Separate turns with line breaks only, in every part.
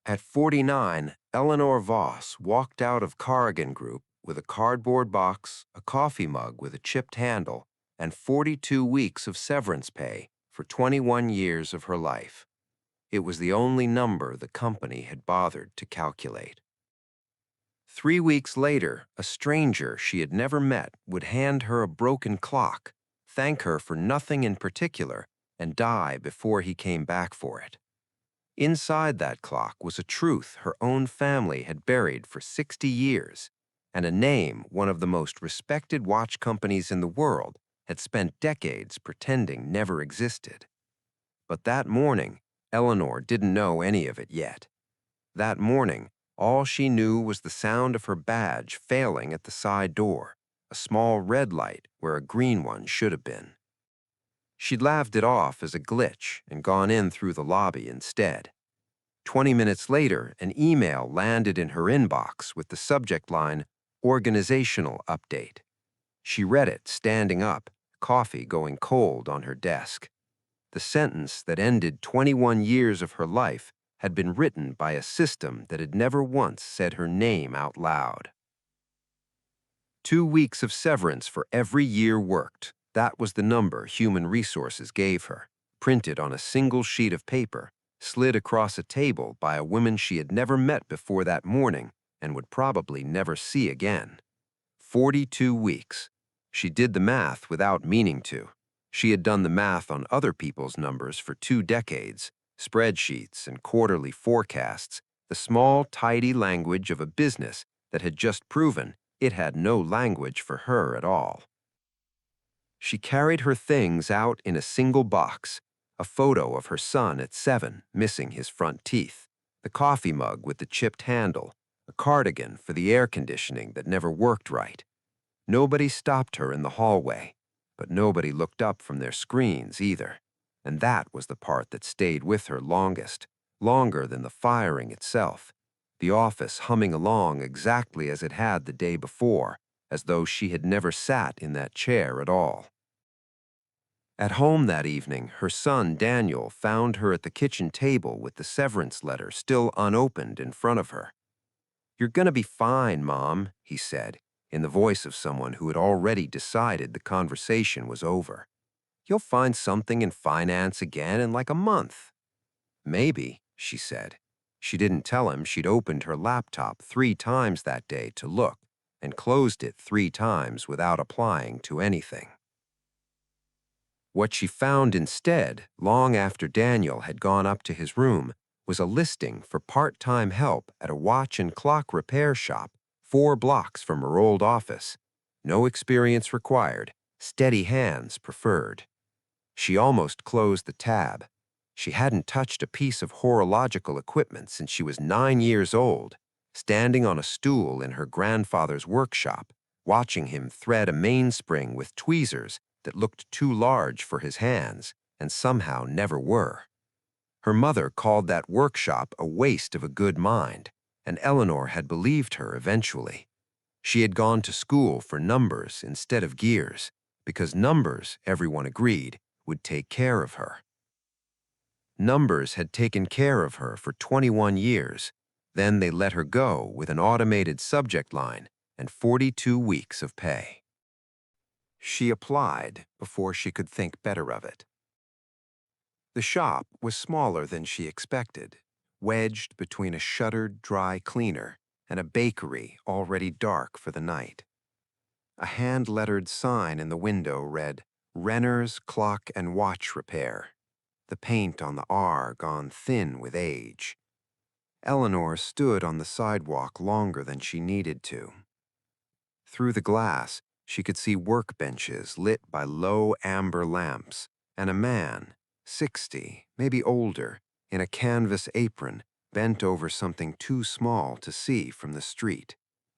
At 49, Eleanor Voss walked out of Corrigan Group with a cardboard box, a coffee mug with a chipped handle, and 42 weeks of severance pay for 21 years of her life. It was the only number the company had bothered to calculate. 3 weeks later, a stranger she had never met would hand her a broken clock, thank her for nothing in particular, and die before he came back for it. Inside that clock was a truth her own family had buried for 60 years, and a name one of the most respected watch companies in the world had spent decades pretending never existed. But that morning, Eleanor didn't know any of it yet. That morning, all she knew was the sound of her badge failing at the side door, a small red light where a green one should have been. She'd laughed it off as a glitch and gone in through the lobby instead. 20 minutes later, an email landed in her inbox with the subject line, "Organizational Update." She read it standing up, coffee going cold on her desk. The sentence that ended 21 years of her life had been written by a system that had never once said her name out loud. 2 weeks of severance for every year worked. That was the number Human Resources gave her, printed on a single sheet of paper, slid across a table by a woman she had never met before that morning and would probably never see again. 42 weeks. She did the math without meaning to. She had done the math on other people's numbers for 2 decades, spreadsheets and quarterly forecasts, the small, tidy language of a business that had just proven it had no language for her at all. She carried her things out in a single box, a photo of her son at 7 missing his front teeth, the coffee mug with the chipped handle, a cardigan for the air conditioning that never worked right. Nobody stopped her in the hallway, but nobody looked up from their screens either, and that was the part that stayed with her longest, longer than the firing itself, the office humming along exactly as it had the day before, as though she had never sat in that chair at all. At home that evening, her son Daniel found her at the kitchen table with the severance letter still unopened in front of her. "You're gonna be fine, Mom," he said, in the voice of someone who had already decided the conversation was over. "You'll find something in finance again in like a month." "Maybe," she said. She didn't tell him she'd opened her laptop 3 times that day to look and closed it 3 times without applying to anything. What she found instead, long after Daniel had gone up to his room, was a listing for part-time help at a watch and clock repair shop 4 blocks from her old office. No experience required, steady hands preferred. She almost closed the tab. She hadn't touched a piece of horological equipment since she was 9 years old, standing on a stool in her grandfather's workshop, watching him thread a mainspring with tweezers that looked too large for his hands and somehow never were. Her mother called that workshop a waste of a good mind, and Eleanor had believed her eventually. She had gone to school for numbers instead of gears, because numbers, everyone agreed, would take care of her. Numbers had taken care of her for 21 years. Then they let her go with an automated subject line and 42 weeks of pay. She applied before she could think better of it. The shop was smaller than she expected, wedged between a shuttered dry cleaner and a bakery already dark for the night. A hand-lettered sign in the window read, "Renner's Clock and Watch Repair," the paint on the R gone thin with age. Eleanor stood on the sidewalk longer than she needed to. Through the glass, she could see workbenches lit by low amber lamps, and a man, 60, maybe older, in a canvas apron, bent over something too small to see from the street,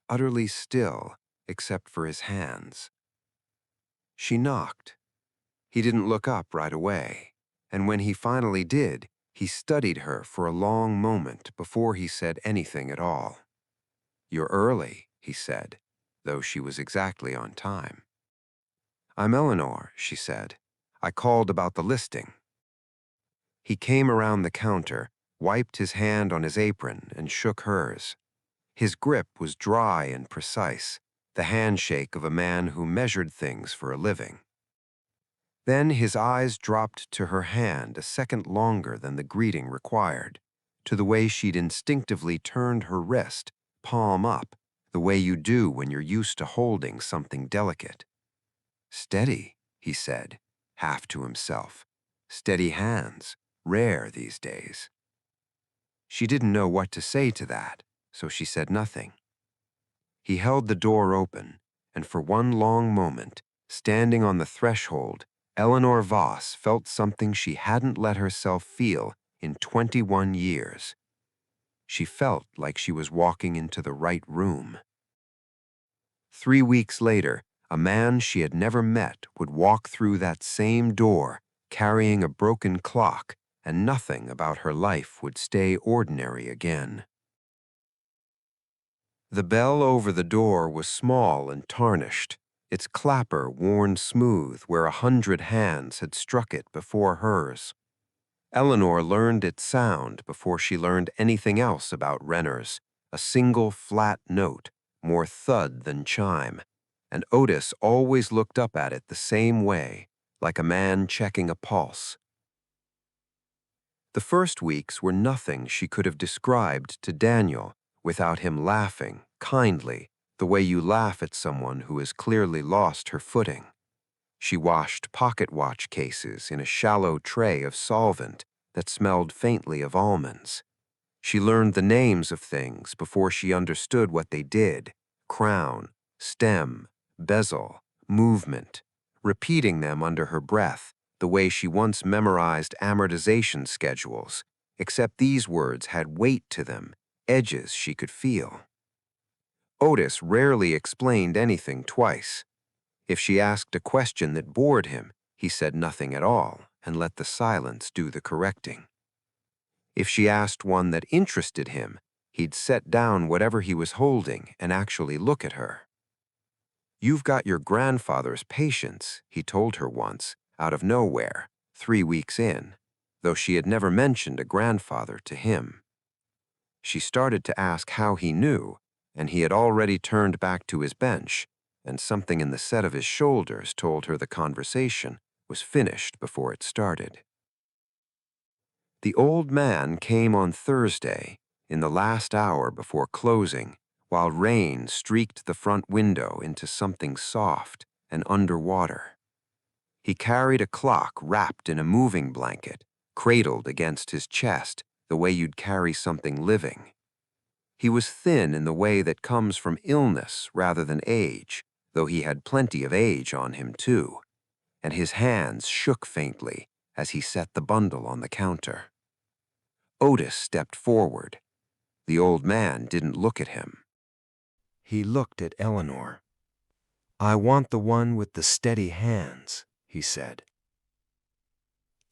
utterly still except for his hands. She knocked. He didn't look up right away, and when he finally did, he studied her for a long moment before he said anything at all. "You're early," he said, though she was exactly on time. "I'm Eleanor," she said. "I called about the listing." He came around the counter, wiped his hand on his apron, and shook hers. His grip was dry and precise, the handshake of a man who measured things for a living. Then his eyes dropped to her hand a second longer than the greeting required, to the way she'd instinctively turned her wrist, palm up, the way you do when you're used to holding something delicate. "Steady," he said, half to himself. "Steady hands, rare these days." She didn't know what to say to that, so she said nothing. He held the door open, and for one long moment, standing on the threshold, Eleanor Voss felt something she hadn't let herself feel in 21 years. She felt like she was walking into the right room. 3 weeks later, a man she had never met would walk through that same door, carrying a broken clock, and nothing about her life would stay ordinary again. The bell over the door was small and tarnished, its clapper worn smooth where 100 hands had struck it before hers. Eleanor learned its sound before she learned anything else about Renner's, a single flat note, more thud than chime, and Otis always looked up at it the same way, like a man checking a pulse. The first weeks were nothing she could have described to Daniel without him laughing, kindly, the way you laugh at someone who has clearly lost her footing. She washed pocket watch cases in a shallow tray of solvent that smelled faintly of almonds. She learned the names of things before she understood what they did: crown, stem, bezel, movement, repeating them under her breath, the way she once memorized amortization schedules, except these words had weight to them, edges she could feel. Otis rarely explained anything twice. If she asked a question that bored him, he said nothing at all and let the silence do the correcting. If she asked one that interested him, he'd set down whatever he was holding and actually look at her. "You've got your grandfather's patience," he told her once, out of nowhere, 3 weeks in, though she had never mentioned a grandfather to him. She started to ask how he knew, and he had already turned back to his bench, and something in the set of his shoulders told her the conversation was finished before it started. The old man came on Thursday, in the last hour before closing, while rain streaked the front window into something soft and underwater. He carried a clock wrapped in a moving blanket, cradled against his chest, the way you'd carry something living. He was thin in the way that comes from illness rather than age, though he had plenty of age on him too, and his hands shook faintly as he set the bundle on the counter. Otis stepped forward. The old man didn't look at him. He looked at Eleanor. "I want the one with the steady hands," he said.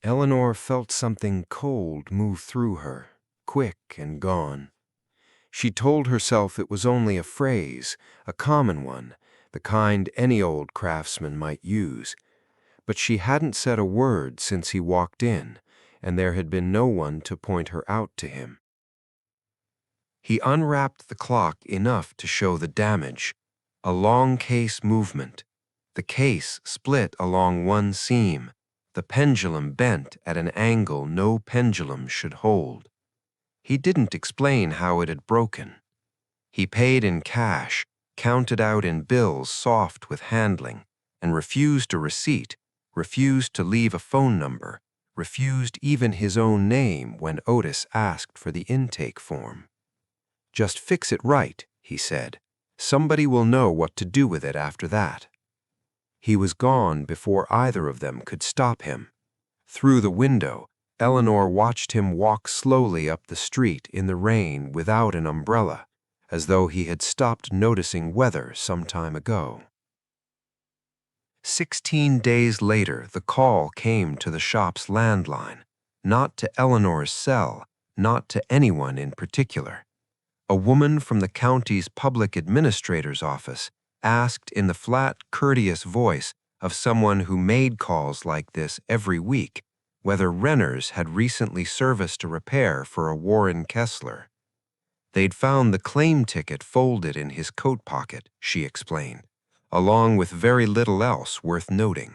Eleanor felt something cold move through her, quick and gone. She told herself it was only a phrase, a common one, the kind any old craftsman might use. But she hadn't said a word since he walked in, and there had been no one to point her out to him. He unwrapped the clock enough to show the damage, a long case movement. The case split along one seam, the pendulum bent at an angle no pendulum should hold. He didn't explain how it had broken. He paid in cash, counted out in bills soft with handling, and refused a receipt, refused to leave a phone number, refused even his own name when Otis asked for the intake form. "Just fix it right," he said. "Somebody will know what to do with it after that." He was gone before either of them could stop him. Through the window, Eleanor watched him walk slowly up the street in the rain without an umbrella, as though he had stopped noticing weather some time ago. 16 days later, the call came to the shop's landline, not to Eleanor's cell, not to anyone in particular. A woman from the county's public administrator's office asked in the flat, courteous voice of someone who made calls like this every week, whether Renners had recently serviced a repair for a Warren Kessler. They'd found the claim ticket folded in his coat pocket, she explained, along with very little else worth noting.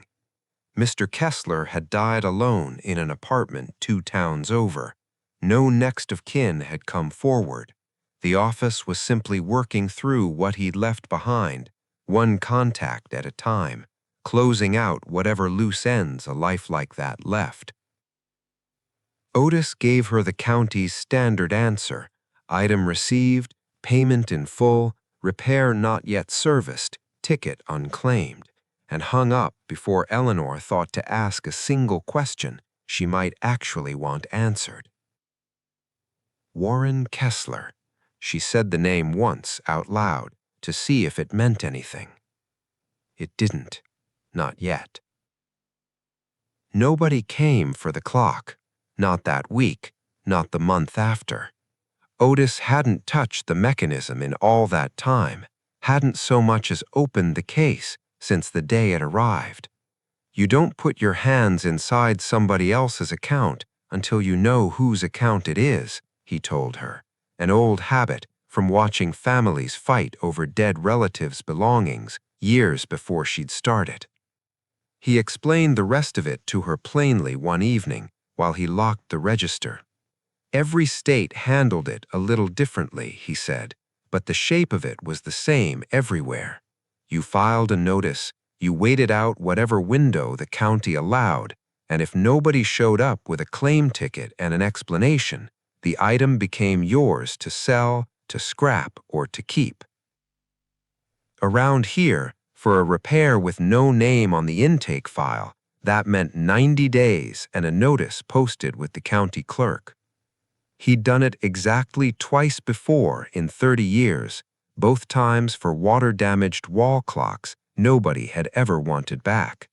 Mr. Kessler had died alone in an apartment 2 towns over. No next of kin had come forward. The office was simply working through what he'd left behind, one contact at a time, closing out whatever loose ends a life like that left. Otis gave her the county's standard answer: item received, payment in full, repair not yet serviced, ticket unclaimed, and hung up before Eleanor thought to ask a single question she might actually want answered. Warren Kessler. She said the name once out loud to see if it meant anything. It didn't. Not yet. Nobody came for the clock. Not that week, not the month after. Otis hadn't touched the mechanism in all that time, hadn't so much as opened the case since the day it arrived. You don't put your hands inside somebody else's account until you know whose account it is, he told her, an old habit from watching families fight over dead relatives' belongings years before she'd started. He explained the rest of it to her plainly one evening while he locked the register. Every state handled it a little differently, he said, but the shape of it was the same everywhere. You filed a notice, you waited out whatever window the county allowed, and if nobody showed up with a claim ticket and an explanation, the item became yours to sell, to scrap, or to keep. Around here, for a repair with no name on the intake file, that meant 90 days and a notice posted with the county clerk. He'd done it exactly twice before in 30 years, both times for water-damaged wall clocks nobody had ever wanted back.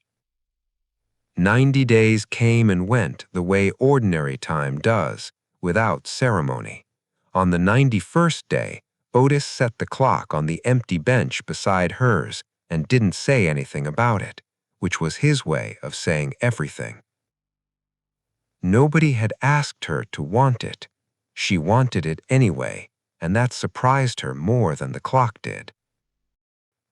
90 days came and went the way ordinary time does, without ceremony. On the 91st day, Otis set the clock on the empty bench beside hers and didn't say anything about it, which was his way of saying everything. Nobody had asked her to want it. She wanted it anyway, and that surprised her more than the clock did.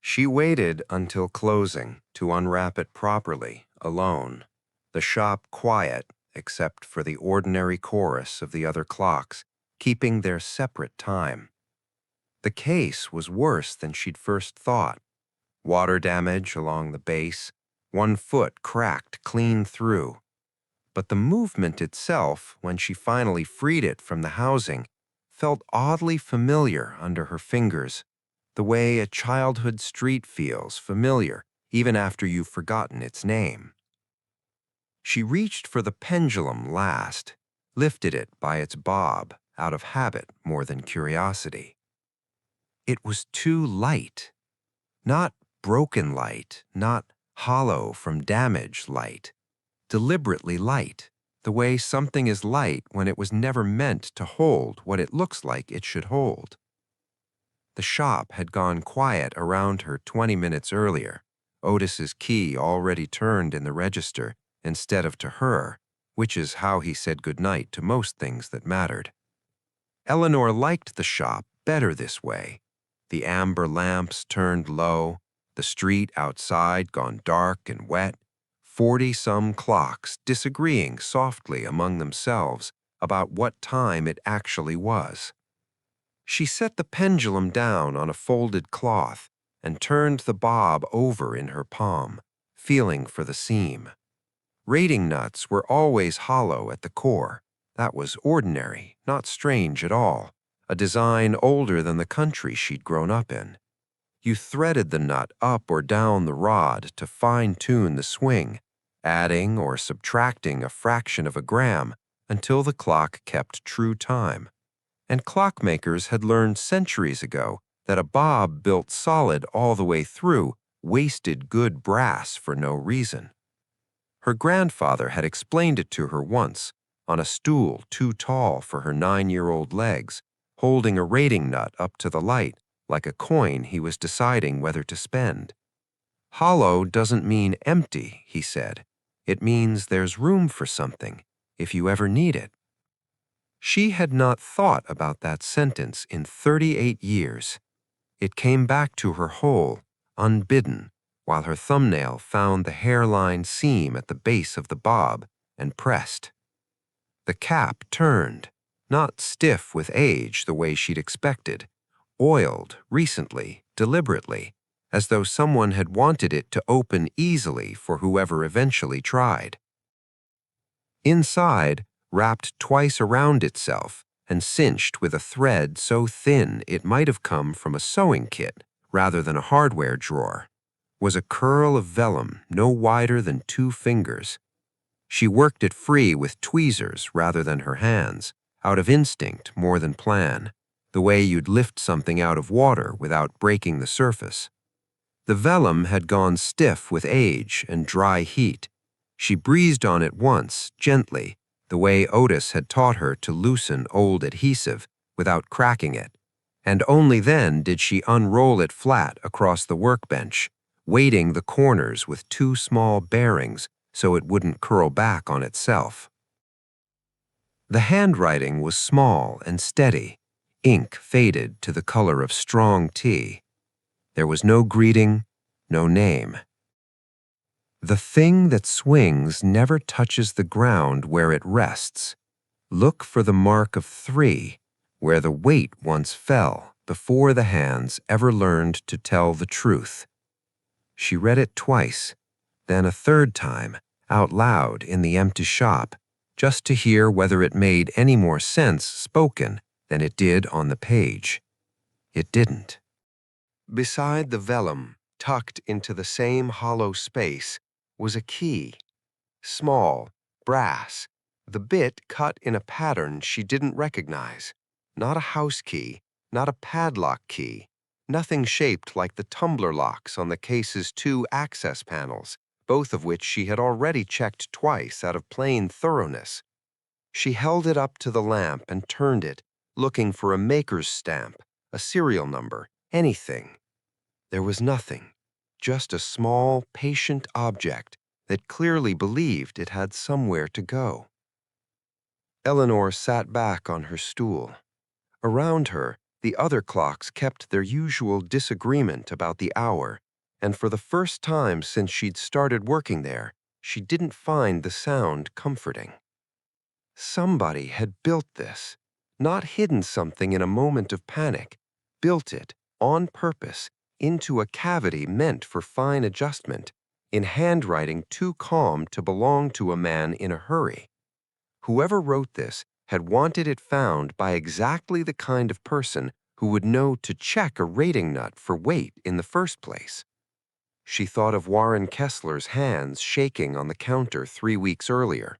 She waited until closing to unwrap it properly, alone, the shop quiet except for the ordinary chorus of the other clocks, keeping their separate time. The case was worse than she'd first thought. Water damage along the base, one foot cracked clean through. But the movement itself, when she finally freed it from the housing, felt oddly familiar under her fingers, the way a childhood street feels familiar even after you've forgotten its name. She reached for the pendulum last, lifted it by its bob, out of habit more than curiosity. It was too light. Not broken light, not hollow from damage light. Deliberately light, the way something is light when it was never meant to hold what it looks like it should hold. The shop had gone quiet around her 20 minutes earlier, Otis's key already turned in the register instead of to her, which is how he said goodnight to most things that mattered. Eleanor liked the shop better this way. The amber lamps turned low, the street outside gone dark and wet, 40-some clocks disagreeing softly among themselves about what time it actually was. She set the pendulum down on a folded cloth and turned the bob over in her palm, feeling for the seam. Rating nuts were always hollow at the core. That was ordinary, not strange at all, a design older than the country she'd grown up in. You threaded the nut up or down the rod to fine-tune the swing, adding or subtracting a fraction of a gram until the clock kept true time. And clockmakers had learned centuries ago that a bob built solid all the way through wasted good brass for no reason. Her grandfather had explained it to her once, on a stool too tall for her 9-year-old legs, holding a rating nut up to the light like a coin he was deciding whether to spend. Hollow doesn't mean empty, he said. It means there's room for something, if you ever need it. She had not thought about that sentence in 38 years. It came back to her whole, unbidden, while her thumbnail found the hairline seam at the base of the bob and pressed. The cap turned, not stiff with age the way she'd expected, oiled recently, deliberately, as though someone had wanted it to open easily for whoever eventually tried. Inside, wrapped twice around itself and cinched with a thread so thin it might have come from a sewing kit rather than a hardware drawer, was a curl of vellum no wider than 2 fingers. She worked it free with tweezers rather than her hands, out of instinct more than plan, the way you'd lift something out of water without breaking the surface. The vellum had gone stiff with age and dry heat. She breezed on it once, gently, the way Otis had taught her to loosen old adhesive without cracking it, and only then did she unroll it flat across the workbench, weighting the corners with 2 small bearings so it wouldn't curl back on itself. The handwriting was small and steady, ink faded to the color of strong tea. There was no greeting, no name. The thing that swings never touches the ground where it rests. Look for the mark of 3, where the weight once fell before the hands ever learned to tell the truth. She read it twice, then a third time, out loud in the empty shop, just to hear whether it made any more sense spoken than it did on the page. It didn't. Beside the vellum, tucked into the same hollow space, was a key. Small, brass, the bit cut in a pattern she didn't recognize. Not a house key, not a padlock key, nothing shaped like the tumbler locks on the case's 2 access panels, both of which she had already checked twice out of plain thoroughness. She held it up to the lamp and turned it, looking for a maker's stamp, a serial number, anything. There was nothing, just a small, patient object that clearly believed it had somewhere to go. Eleanor sat back on her stool. Around her, the other clocks kept their usual disagreement about the hour, and for the first time since she'd started working there, she didn't find the sound comforting. Somebody had built this, not hidden something in a moment of panic, built it, on purpose, into a cavity meant for fine adjustment, in handwriting too calm to belong to a man in a hurry. Whoever wrote this had wanted it found by exactly the kind of person who would know to check a rating nut for weight in the first place. She thought of Warren Kessler's hands shaking on the counter 3 weeks earlier.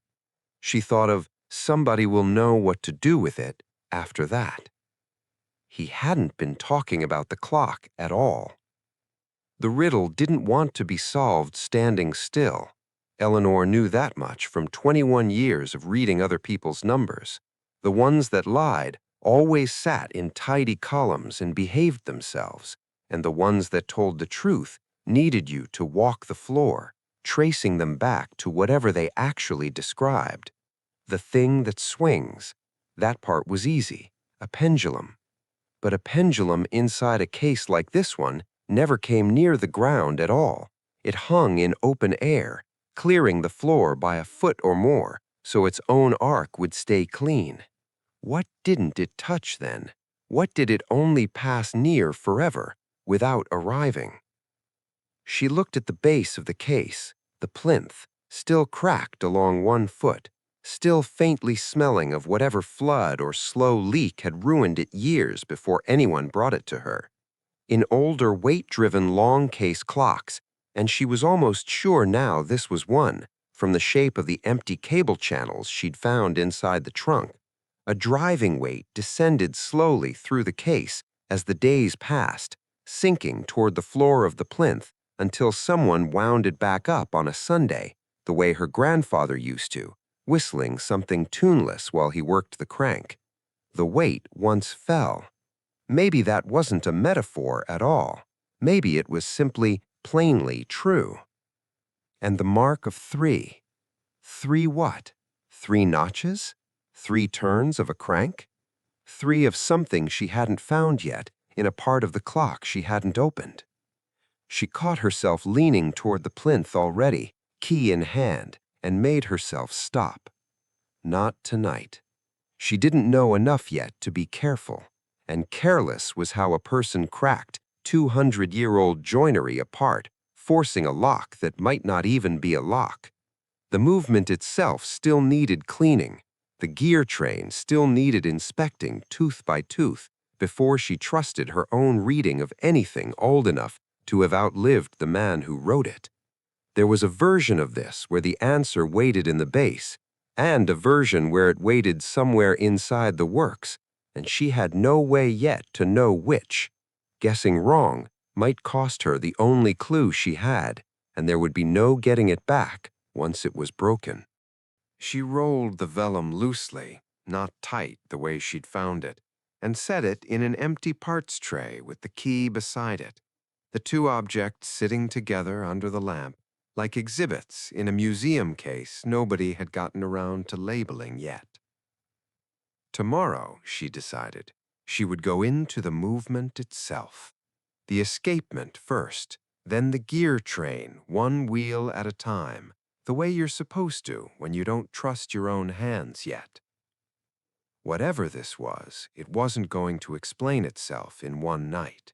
She thought of somebody will know what to do with it after that. He hadn't been talking about the clock at all. The riddle didn't want to be solved standing still. Eleanor knew that much from 21 years of reading other people's numbers. The ones that lied always sat in tidy columns and behaved themselves, and the ones that told the truth needed you to walk the floor, tracing them back to whatever they actually described. The thing that swings, that part was easy, a pendulum. But a pendulum inside a case like this one never came near the ground at all. It hung in open air, clearing the floor by a foot or more, so its own arc would stay clean. What didn't it touch then? What did it only pass near forever, without arriving? She looked at the base of the case, the plinth, still cracked along one foot, still faintly smelling of whatever flood or slow leak had ruined it years before anyone brought it to her. In older weight-driven long case clocks, and she was almost sure now this was one, from the shape of the empty cable channels she'd found inside the trunk, a driving weight descended slowly through the case as the days passed, sinking toward the floor of the plinth until someone wound it back up on a Sunday, the way her grandfather used to, whistling something tuneless while he worked the crank. The weight once fell. Maybe that wasn't a metaphor at all. Maybe it was simply plainly true. And the mark of 3. 3 what? 3 notches? 3 turns of a crank? 3 of something she hadn't found yet in a part of the clock she hadn't opened. She caught herself leaning toward the plinth already, key in hand, and made herself stop. Not tonight. She didn't know enough yet to be careful, and careless was how a person cracked 200-year-old joinery apart, forcing a lock that might not even be a lock. The movement itself still needed cleaning. The gear train still needed inspecting tooth by tooth before she trusted her own reading of anything old enough to have outlived the man who wrote it. There was a version of this where the answer waited in the base, and a version where it waited somewhere inside the works, and she had no way yet to know which. Guessing wrong might cost her the only clue she had, and there would be no getting it back once it was broken. She rolled the vellum loosely, not tight the way she'd found it, and set it in an empty parts tray with the key beside it, the two objects sitting together under the lamp, like exhibits in a museum case nobody had gotten around to labeling yet. Tomorrow, she decided, she would go into the movement itself. The escapement first, then the gear train, one wheel at a time, the way you're supposed to when you don't trust your own hands yet. Whatever this was, it wasn't going to explain itself in one night.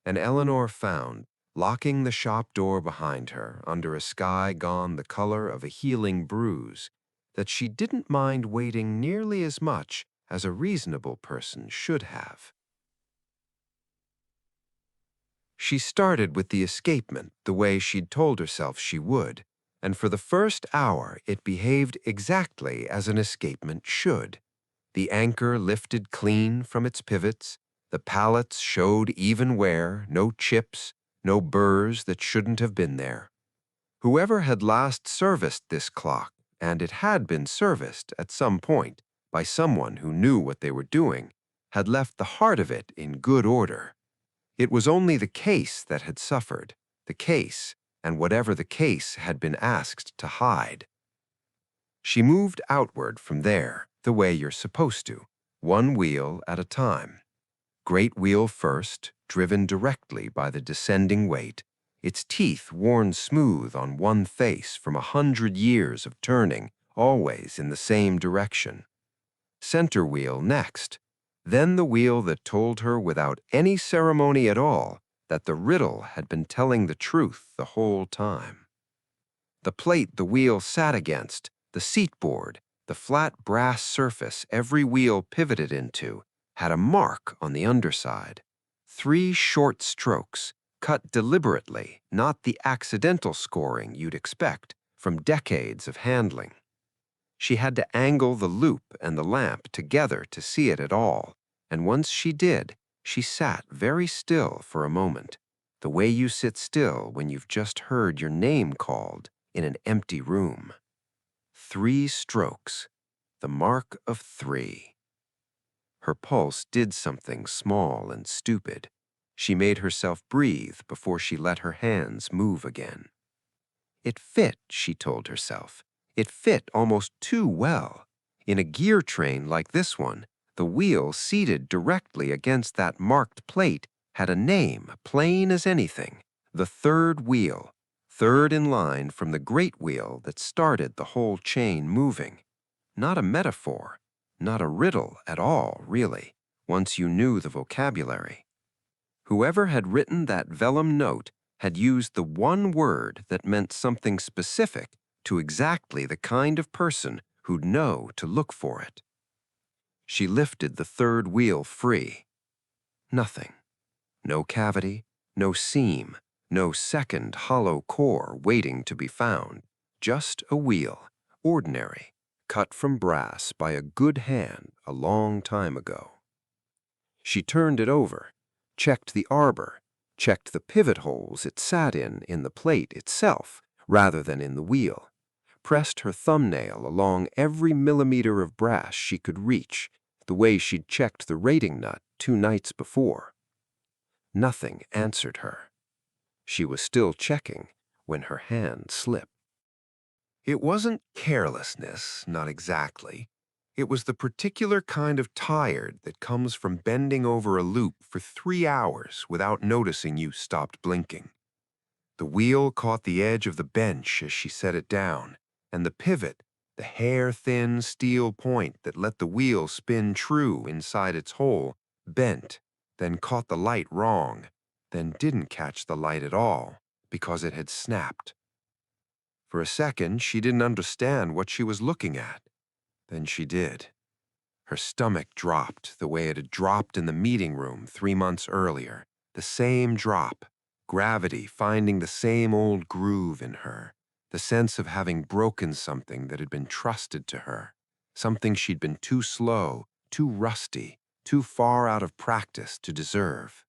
And Eleanor found, locking the shop door behind her under a sky gone the color of a healing bruise, that she didn't mind waiting nearly as much as a reasonable person should have. She started with the escapement the way she'd told herself she would, and for the first hour it behaved exactly as an escapement should. The anchor lifted clean from its pivots, the pallets showed even wear, no chips, no burrs that shouldn't have been there. Whoever had last serviced this clock, and it had been serviced at some point by someone who knew what they were doing, had left the heart of it in good order. It was only the case that had suffered, the case, and whatever the case had been asked to hide. She moved outward from there, the way you're supposed to, one wheel at a time. Great wheel first, driven directly by the descending weight, its teeth worn smooth on one face from 100 years of turning, always in the same direction. Center wheel next, then the wheel that told her without any ceremony at all that the riddle had been telling the truth the whole time. The plate the wheel sat against, the seat board, the flat brass surface every wheel pivoted into, had a mark on the underside. 3 short strokes, cut deliberately, not the accidental scoring you'd expect from decades of handling. She had to angle the loop and the lamp together to see it at all, and once she did, she sat very still for a moment, the way you sit still when you've just heard your name called in an empty room. 3 strokes, the mark of 3. Her pulse did something small and stupid. She made herself breathe before she let her hands move again. It fit, she told herself. It fit almost too well. In a gear train like this one, the wheel seated directly against that marked plate had a name plain as anything, the third wheel, third in line from the great wheel that started the whole chain moving. Not a metaphor, not a riddle at all, really, once you knew the vocabulary. Whoever had written that vellum note had used the one word that meant something specific to exactly the kind of person who'd know to look for it. She lifted the third wheel free. Nothing. No cavity, no seam, no second hollow core waiting to be found. Just a wheel, ordinary, cut from brass by a good hand a long time ago. She turned it over, checked the arbor, checked the pivot holes it sat in the plate itself, rather than in the wheel, pressed her thumbnail along every millimeter of brass she could reach, the way she'd checked the rating nut 2 nights before. Nothing answered her. She was still checking when her hand slipped. It wasn't carelessness, not exactly. It was the particular kind of tired that comes from bending over a loop for 3 hours without noticing you stopped blinking. The wheel caught the edge of the bench as she set it down, and the pivot, the hair-thin steel point that let the wheel spin true inside its hole, bent, then caught the light wrong, then didn't catch the light at all because it had snapped. For a second, she didn't understand what she was looking at. Then she did. Her stomach dropped the way it had dropped in the meeting room 3 months earlier. The same drop, gravity finding the same old groove in her, the sense of having broken something that had been trusted to her, something she'd been too slow, too rusty, too far out of practice to deserve.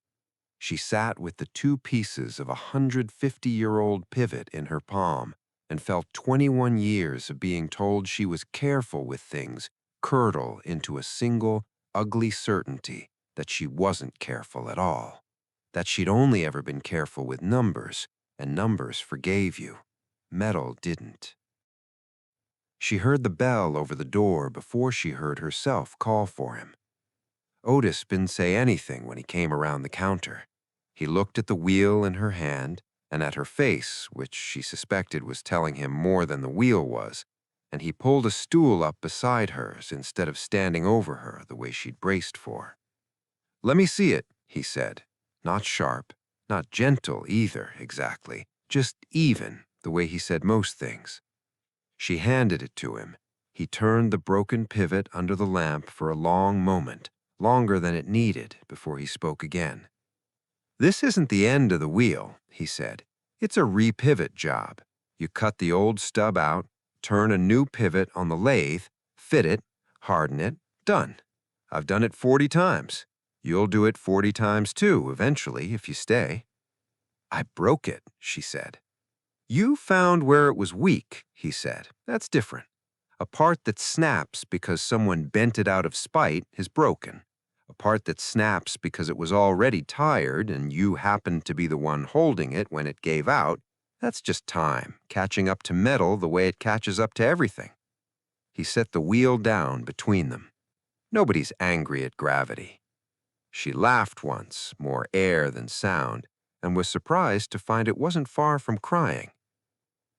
She sat with the 2 pieces of a 150-year-old pivot in her palm and felt 21 years of being told she was careful with things curdle into a single, ugly certainty that she wasn't careful at all, that she'd only ever been careful with numbers, and numbers forgave you. Metal didn't. She heard the bell over the door before she heard herself call for him. Otis didn't say anything when he came around the counter. He looked at the wheel in her hand and at her face, which she suspected was telling him more than the wheel was, and he pulled a stool up beside hers instead of standing over her the way she'd braced for. "Let me see it," he said. Not sharp, not gentle either, exactly, just even, the way he said most things. She handed it to him. He turned the broken pivot under the lamp for a long moment, longer than it needed, before he spoke again. "This isn't the end of the wheel," he said. "It's a repivot job. You cut the old stub out, turn a new pivot on the lathe, fit it, harden it, done. I've done it 40 times. You'll do it 40 times too, eventually, if you stay." "I broke it," she said. "You found where it was weak," he said. "That's different. A part that snaps because someone bent it out of spite is broken. A part that snaps because it was already tired and you happened to be the one holding it when it gave out, that's just time, catching up to metal the way it catches up to everything." He set the wheel down between them. Nobody's angry at gravity. She laughed once, more air than sound, and was surprised to find it wasn't far from crying.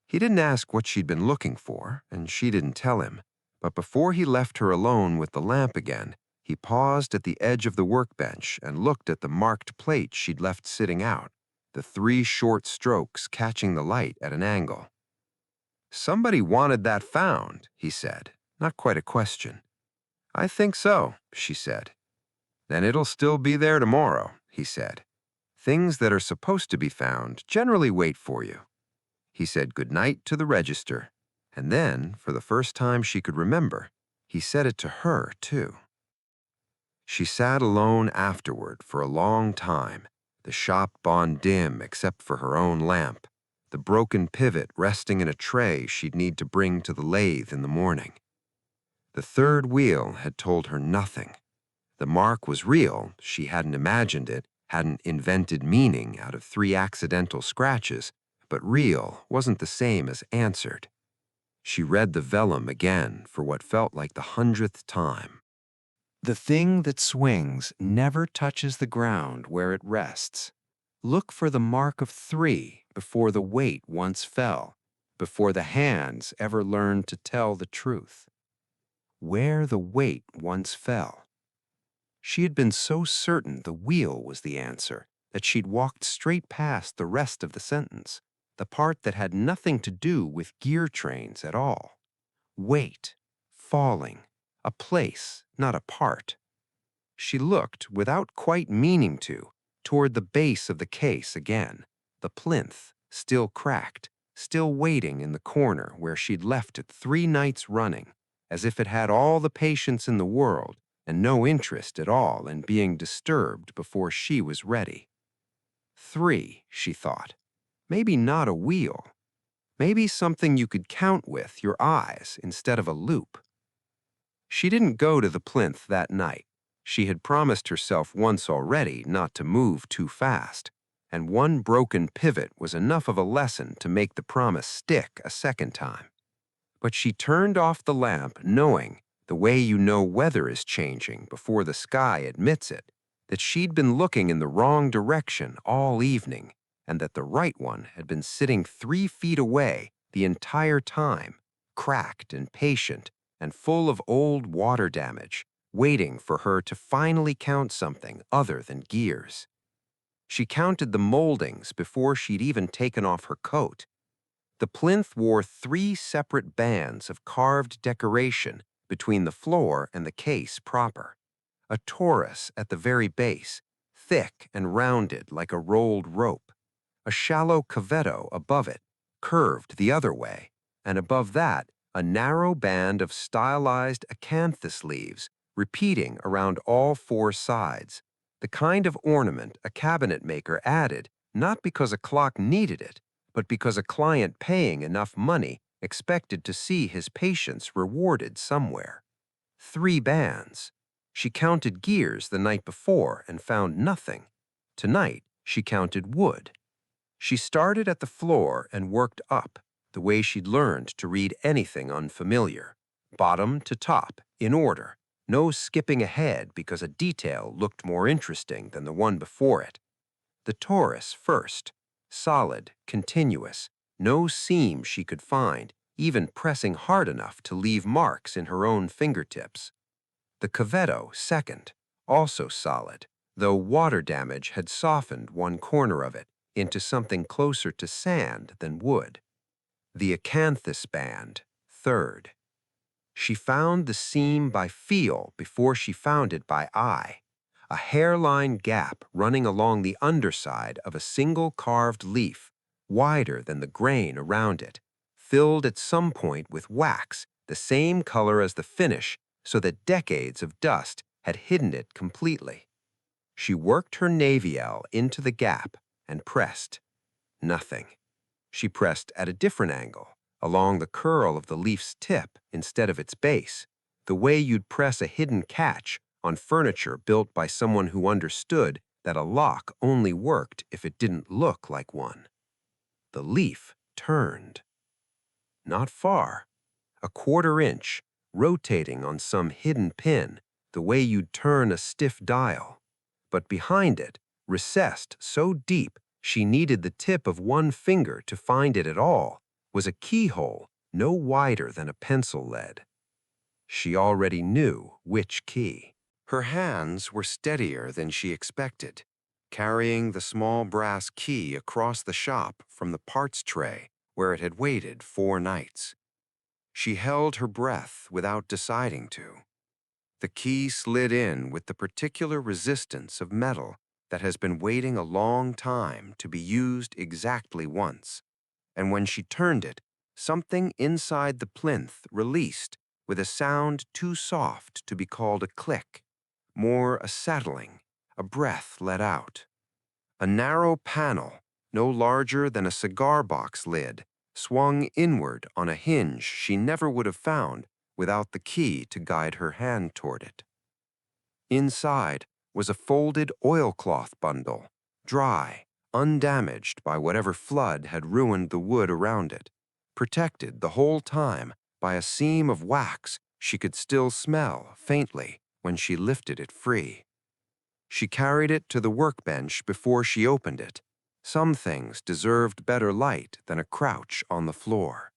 He didn't ask what she'd been looking for, and she didn't tell him, but before he left her alone with the lamp again, he paused at the edge of the workbench and looked at the marked plate she'd left sitting out, the 3 short strokes catching the light at an angle. "Somebody wanted that found," he said, not quite a question. "I think so," she said. "Then it'll still be there tomorrow," he said. "Things that are supposed to be found generally wait for you." He said goodnight to the register, and then, for the first time she could remember, he said it to her, too. She sat alone afterward for a long time, the shop gone dim except for her own lamp, the broken pivot resting in a tray she'd need to bring to the lathe in the morning. The third wheel had told her nothing. The mark was real, she hadn't imagined it, hadn't invented meaning out of 3 accidental scratches, but real wasn't the same as answered. She read the vellum again for what felt like the 100th time. "The thing that swings never touches the ground where it rests. Look for the mark of 3 before the weight once fell, before the hands ever learned to tell the truth. Where the weight once fell." She had been so certain the wheel was the answer that she'd walked straight past the rest of the sentence, the part that had nothing to do with gear trains at all. Weight, falling, a place, not a part. She looked, without quite meaning to, toward the base of the case again, the plinth, still cracked, still waiting in the corner where she'd left it 3 nights running, as if it had all the patience in the world and no interest at all in being disturbed before she was ready. 3, she thought. Maybe not a wheel. Maybe something you could count with your eyes instead of a loop. She didn't go to the plinth that night. She had promised herself once already not to move too fast, and 1 broken pivot was enough of a lesson to make the promise stick a second time. But she turned off the lamp knowing, the way you know weather is changing before the sky admits it, that she'd been looking in the wrong direction all evening and that the right one had been sitting 3 feet away the entire time, cracked and patient and full of old water damage, waiting for her to finally count something other than gears. She counted the moldings before she'd even taken off her coat. The plinth wore 3 separate bands of carved decoration between the floor and the case proper. A torus at the very base, thick and rounded like a rolled rope. A shallow cavetto above it, curved the other way, and above that, a narrow band of stylized acanthus leaves, repeating around all 4 sides. The kind of ornament a cabinet maker added, not because a clock needed it, but because a client paying enough money expected to see his patience rewarded somewhere. 3 bands. She counted gears the night before and found nothing. Tonight, she counted wood. She started at the floor and worked up, the way she'd learned to read anything unfamiliar. Bottom to top, in order. No skipping ahead because a detail looked more interesting than the one before it. The torus first. Solid, continuous, no seam she could find, even pressing hard enough to leave marks in her own fingertips. The cavetto second, also solid, though water damage had softened one corner of it into something closer to sand than wood. The acanthus band third. She found the seam by feel before she found it by eye. A hairline gap running along the underside of a single carved leaf, wider than the grain around it, filled at some point with wax, the same color as the finish, so that decades of dust had hidden it completely. She worked her naviel into the gap and pressed. Nothing. She pressed at a different angle, along the curl of the leaf's tip instead of its base, the way you'd press a hidden catch on furniture built by someone who understood that a lock only worked if it didn't look like one. The leaf turned. Not far. A 1/4 inch, rotating on some hidden pin, the way you'd turn a stiff dial. But behind it, recessed so deep she needed the tip of one finger to find it at all, was a keyhole no wider than a pencil lead. She already knew which key. Her hands were steadier than she expected, carrying the small brass key across the shop from the parts tray where it had waited 4 nights. She held her breath without deciding to. The key slid in with the particular resistance of metal that has been waiting a long time to be used exactly once, and when she turned it, something inside the plinth released with a sound too soft to be called a click, more a settling, a breath let out. A narrow panel, no larger than a cigar box lid, swung inward on a hinge she never would have found without the key to guide her hand toward it. Inside was a folded oilcloth bundle, dry, undamaged by whatever flood had ruined the wood around it, protected the whole time by a seam of wax she could still smell faintly when she lifted it free. She carried it to the workbench before she opened it. Some things deserved better light than a crouch on the floor.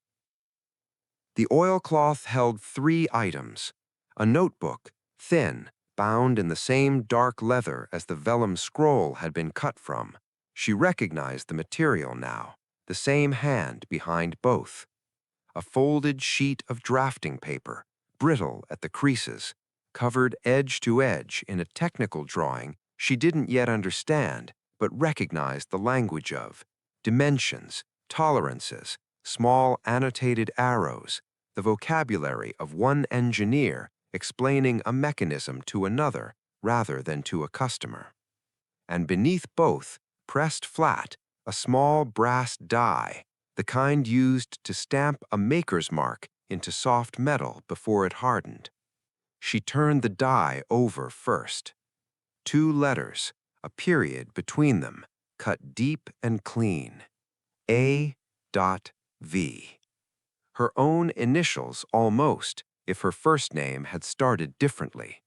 The oilcloth held 3 items: a notebook, thin, bound in the same dark leather as the vellum scroll had been cut from. She recognized the material now, the same hand behind both. A folded sheet of drafting paper, brittle at the creases, covered edge to edge in a technical drawing she didn't yet understand but recognized the language of: dimensions, tolerances, small annotated arrows, the vocabulary of one engineer explaining a mechanism to another rather than to a customer. And beneath both, pressed flat, a small brass die, the kind used to stamp a maker's mark into soft metal before it hardened. She turned the die over first. 2 letters, a period between them, cut deep and clean. A.V. Her own initials almost, if her first name had started differently.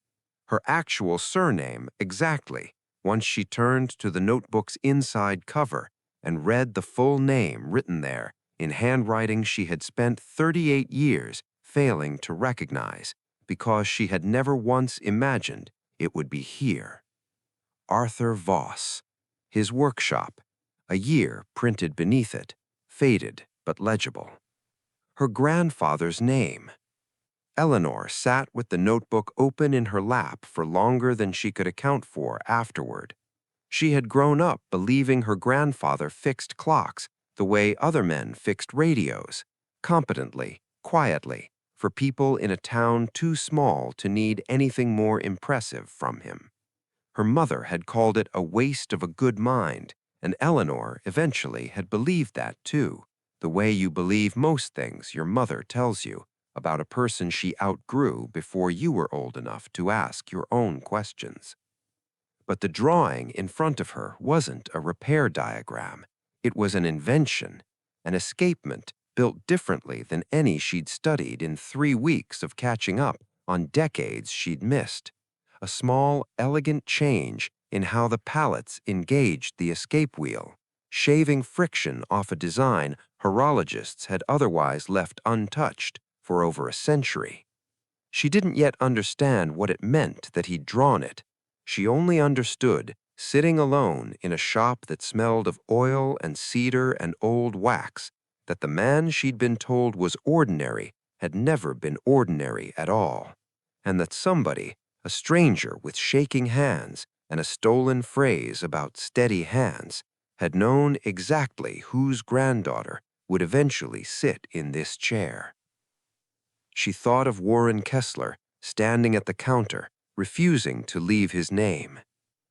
Her actual surname exactly, once she turned to the notebook's inside cover and read the full name written there in handwriting she had spent 38 years failing to recognize because she had never once imagined it would be here. Arthur Voss. His workshop. A year printed beneath it, faded but legible. Her grandfather's name. Eleanor sat with the notebook open in her lap for longer than she could account for afterward. She had grown up believing her grandfather fixed clocks the way other men fixed radios, competently, quietly, for people in a town too small to need anything more impressive from him. Her mother had called it a waste of a good mind, and Eleanor eventually had believed that too, the way you believe most things your mother tells you about a person she outgrew before you were old enough to ask your own questions. But the drawing in front of her wasn't a repair diagram. It was an invention, an escapement built differently than any she'd studied in 3 weeks of catching up on decades she'd missed. A small, elegant change in how the pallets engaged the escape wheel, shaving friction off a design horologists had otherwise left untouched for over a century. She didn't yet understand what it meant that he'd drawn it. She only understood, sitting alone in a shop that smelled of oil and cedar and old wax, that the man she'd been told was ordinary had never been ordinary at all, and that somebody, a stranger with shaking hands and a stolen phrase about steady hands, had known exactly whose granddaughter would eventually sit in this chair. She thought of Warren Kessler standing at the counter, refusing to leave his name.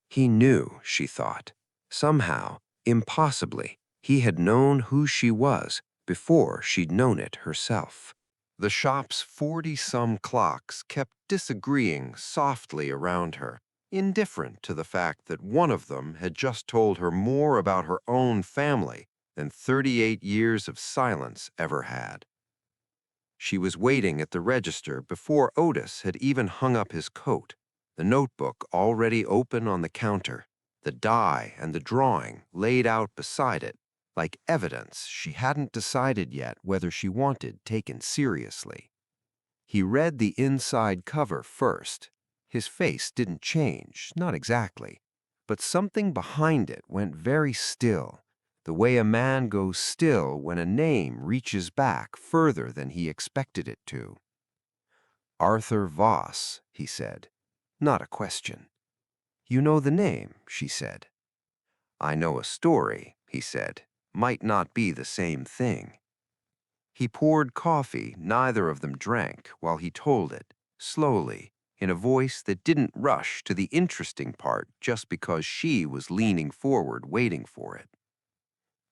He knew, she thought. Somehow, impossibly, he had known who she was before she'd known it herself. The shop's 40-some clocks kept disagreeing softly around her, indifferent to the fact that one of them had just told her more about her own family than 38 years of silence ever had. She was waiting at the register before Otis had even hung up his coat, the notebook already open on the counter, the die and the drawing laid out beside it, like evidence she hadn't decided yet whether she wanted taken seriously. He read the inside cover first. His face didn't change, not exactly, but something behind it went very still, the way a man goes still when a name reaches back further than he expected it to. Arthur Voss, he said. Not a question. You know the name, she said. I know a story, he said. Might not be the same thing. He poured coffee neither of them drank while he told it, slowly, in a voice that didn't rush to the interesting part just because she was leaning forward waiting for it.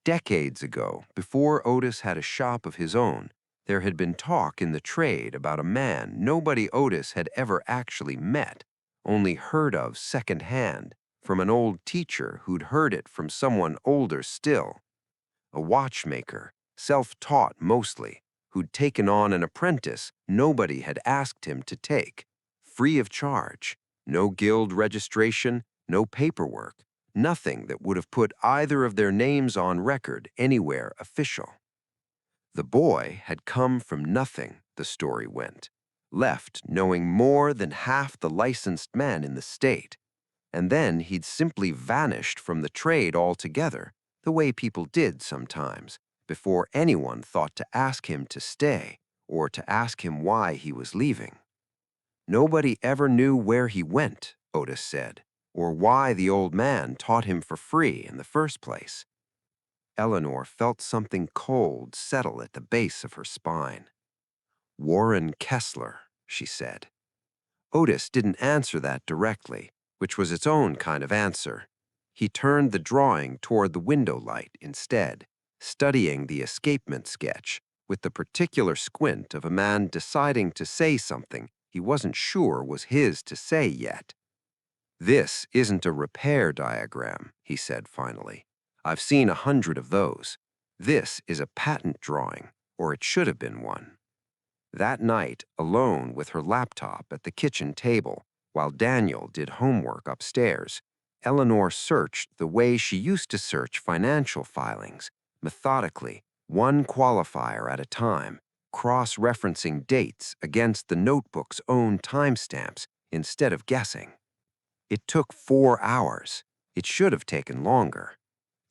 Decades ago, before Otis had a shop of his own, there had been talk in the trade about a man nobody Otis had ever actually met, only heard of secondhand from an old teacher who'd heard it from someone older still. A watchmaker, self-taught mostly, who'd taken on an apprentice nobody had asked him to take, free of charge, no guild registration, no paperwork, nothing that would have put either of their names on record anywhere official. The boy had come from nothing, the story went, left knowing more than half the licensed men in the state, and then he'd simply vanished from the trade altogether, the way people did sometimes, before anyone thought to ask him to stay or to ask him why he was leaving. Nobody ever knew where he went, Otis said, or why the old man taught him for free in the first place. Eleanor felt something cold settle at the base of her spine. Warren Kessler, she said. Otis didn't answer that directly, which was its own kind of answer. He turned the drawing toward the window light instead, studying the escapement sketch with the particular squint of a man deciding to say something he wasn't sure was his to say yet. This isn't a repair diagram, he said finally. I've seen 100 of those. This is a patent drawing, or it should have been one. That night, alone with her laptop at the kitchen table, while Daniel did homework upstairs, Eleanor searched the way she used to search financial filings, methodically, one qualifier at a time, cross-referencing dates against the notebook's own timestamps instead of guessing. It took 4 hours. It should have taken longer.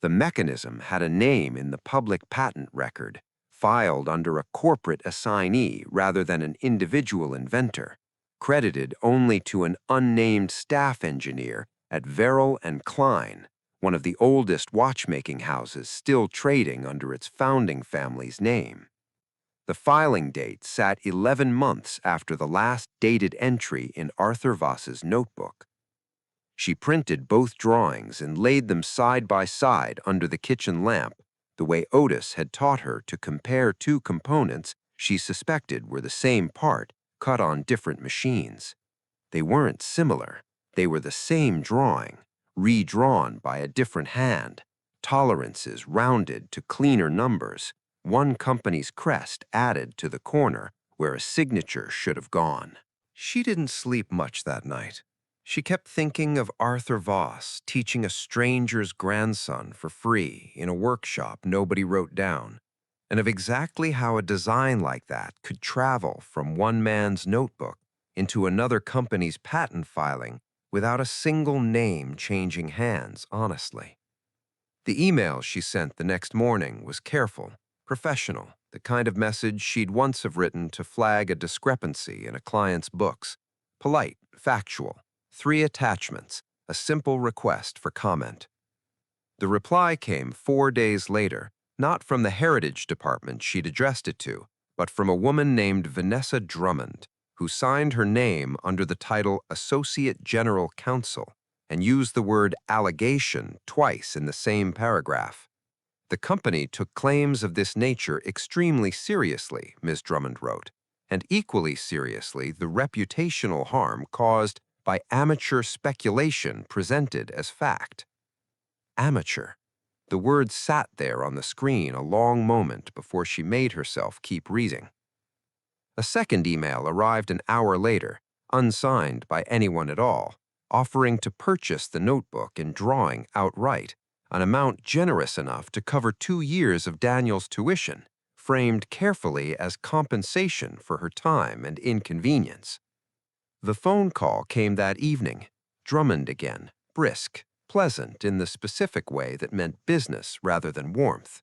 The mechanism had a name in the public patent record, filed under a corporate assignee rather than an individual inventor, credited only to an unnamed staff engineer at Verrill and Klein, one of the oldest watchmaking houses still trading under its founding family's name. The filing date sat 11 months after the last dated entry in Arthur Voss's notebook. She printed both drawings and laid them side by side under the kitchen lamp, the way Otis had taught her to compare two components she suspected were the same part, cut on different machines. They weren't similar. They were the same drawing, redrawn by a different hand, tolerances rounded to cleaner numbers, one company's crest added to the corner where a signature should have gone. She didn't sleep much that night. She kept thinking of Arthur Voss teaching a stranger's grandson for free in a workshop nobody wrote down, and of exactly how a design like that could travel from one man's notebook into another company's patent filing without a single name changing hands honestly. The email she sent the next morning was careful, professional, the kind of message she'd once have written to flag a discrepancy in a client's books. Polite, factual, 3 attachments, a simple request for comment. The reply came 4 days later, not from the Heritage Department she'd addressed it to, but from a woman named Vanessa Drummond, who signed her name under the title Associate General Counsel and used the word allegation twice in the same paragraph. The company took claims of this nature extremely seriously, Ms. Drummond wrote, and equally seriously the reputational harm caused by amateur speculation presented as fact. Amateur. The word sat there on the screen a long moment before she made herself keep reading. A second email arrived an hour later, unsigned by anyone at all, offering to purchase the notebook and drawing outright, an amount generous enough to cover 2 years of Daniel's tuition, framed carefully as compensation for her time and inconvenience. The phone call came that evening, Drummond again, brisk, pleasant in the specific way that meant business rather than warmth.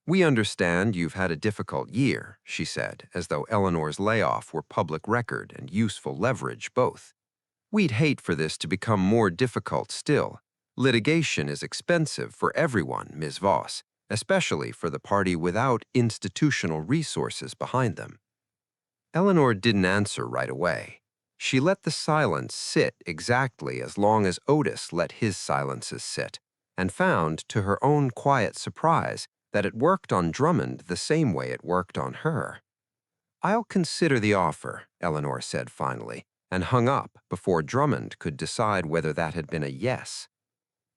"We understand you've had a difficult year," she said, as though Eleanor's layoff were public record and useful leverage both. "We'd hate for this to become more difficult still. Litigation is expensive for everyone, Ms. Voss, especially for the party without institutional resources behind them." Eleanor didn't answer right away. She let the silence sit exactly as long as Otis let his silences sit, and found, to her own quiet surprise, that it worked on Drummond the same way it worked on her. "I'll consider the offer," Eleanor said finally, and hung up before Drummond could decide whether that had been a yes.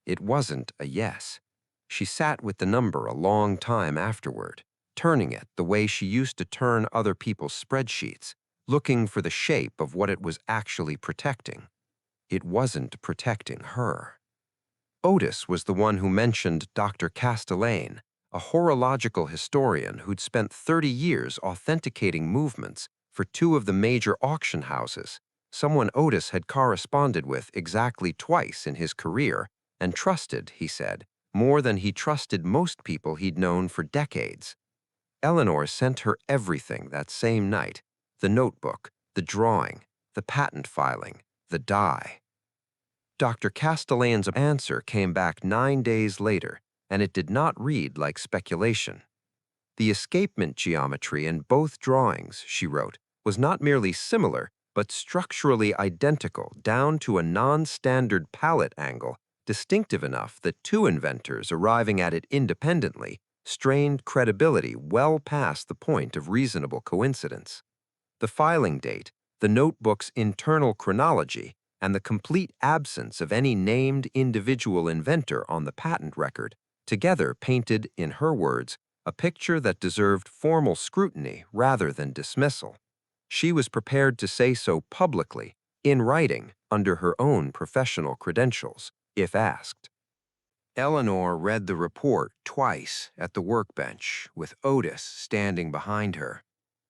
It wasn't a yes. She sat with the number a long time afterward, turning it the way she used to turn other people's spreadsheets, looking for the shape of what it was actually protecting. It wasn't protecting her. Otis was the one who mentioned Dr. Castellane, a horological historian who'd spent 30 years authenticating movements for 2 of the major auction houses, someone Otis had corresponded with exactly twice in his career and trusted, he said, more than he trusted most people he'd known for decades. Eleanor sent her everything that same night: the notebook, the drawing, the patent filing, the die. Dr. Castellane's answer came back 9 days later, and it did not read like speculation. The escapement geometry in both drawings, she wrote, was not merely similar, but structurally identical down to a non-standard palette angle, distinctive enough that 2 inventors arriving at it independently strained credibility well past the point of reasonable coincidence. The filing date, the notebook's internal chronology, and the complete absence of any named individual inventor on the patent record together painted, in her words, a picture that deserved formal scrutiny rather than dismissal. She was prepared to say so publicly, in writing, under her own professional credentials, if asked. Eleanor read the report twice at the workbench, with Otis standing behind her,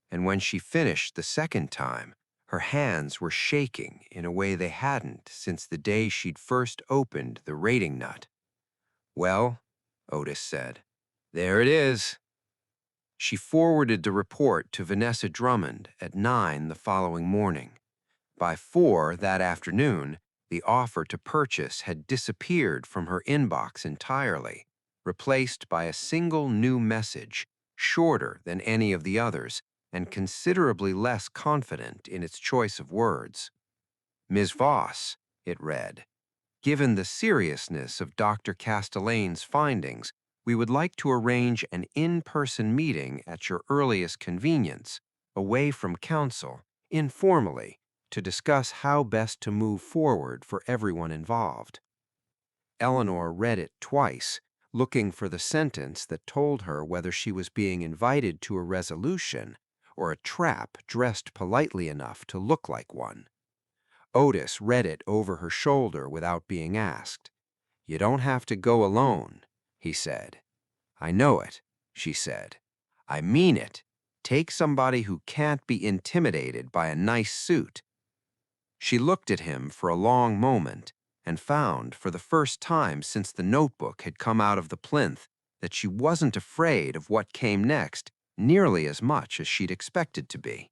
and when she finished the second time, her hands were shaking in a way they hadn't since the day she'd first opened the rating nut. "Well," Otis said, "there it is." She forwarded the report to Vanessa Drummond at 9 the following morning. By 4 that afternoon, the offer to purchase had disappeared from her inbox entirely, replaced by a single new message, shorter than any of the others and considerably less confident in its choice of words. "Ms. Voss," it read, "given the seriousness of Dr. Castellane's findings, we would like to arrange an in-person meeting at your earliest convenience, away from counsel, informally, to discuss how best to move forward for everyone involved." Eleanor read it twice, looking for the sentence that told her whether she was being invited to a resolution or a trap dressed politely enough to look like one. Otis read it over her shoulder without being asked. "You don't have to go alone," he said. "I know it," she said. "I mean it. Take somebody who can't be intimidated by a nice suit." She looked at him for a long moment and found, for the first time since the notebook had come out of the plinth, that she wasn't afraid of what came next nearly as much as she'd expected to be.